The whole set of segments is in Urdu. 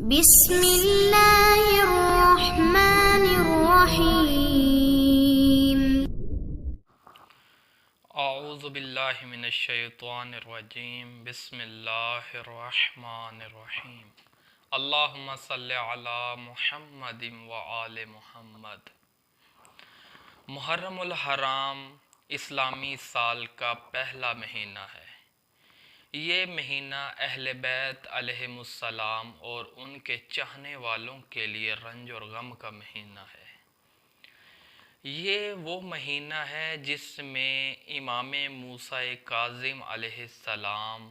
بسم اللہ الرحمن الرحیم۔ اعوذ باللہ من الشیطان الرجیم، بسم اللہ الرحمن الرحیم۔ اللہم صلی علی محمد وآل محمد۔ محرم الحرام اسلامی سال کا پہلا مہینہ ہے۔ یہ مہینہ اہل بیت علیہم السلام اور ان کے چاہنے والوں کے لیے رنج اور غم کا مہینہ ہے۔ یہ وہ مہینہ ہے جس میں امام موسیٰ کاظم علیہ السلام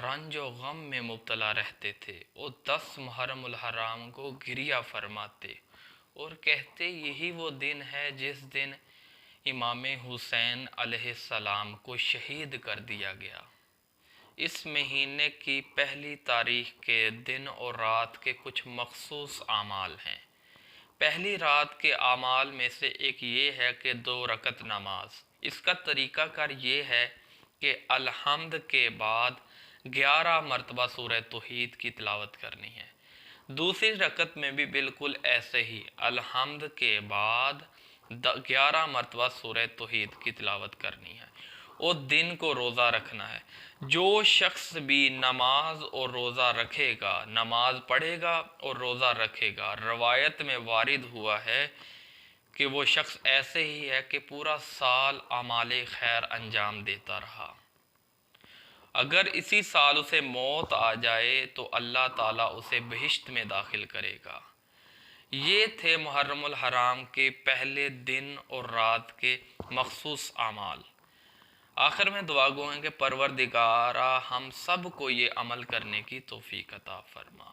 رنج و غم میں مبتلا رہتے تھے اور 10 محرم الحرام کو گریہ فرماتے اور کہتے یہی وہ دن ہے جس دن امام حسین علیہ السلام کو شہید کر دیا گیا۔ اس مہینے کی پہلی تاریخ کے دن اور رات کے کچھ مخصوص اعمال ہیں۔ پہلی رات کے اعمال میں سے ایک یہ ہے کہ 2 رکعت نماز۔ اس کا طریقہ کار یہ ہے کہ الحمد کے بعد 11 مرتبہ سورہ توحید کی تلاوت کرنی ہے۔ دوسری رکعت میں بھی بالکل ایسے ہی الحمد کے بعد 11 مرتبہ سورہ توحید کی تلاوت کرنی ہے اور دن کو روزہ رکھنا ہے۔ جو شخص بھی نماز اور روزہ رکھے گا، نماز پڑھے گا اور روزہ رکھے گا، روایت میں وارد ہوا ہے کہ وہ شخص ایسے ہی ہے کہ پورا سال اعمال خیر انجام دیتا رہا۔ اگر اسی سال اسے موت آ جائے تو اللہ تعالیٰ اسے بہشت میں داخل کرے گا۔ یہ تھے محرم الحرام کے پہلے دن اور رات کے مخصوص اعمال۔ آخر میں دعا گو ہیں کہ پروردگارا ہم سب کو یہ عمل کرنے کی توفیق عطا فرما۔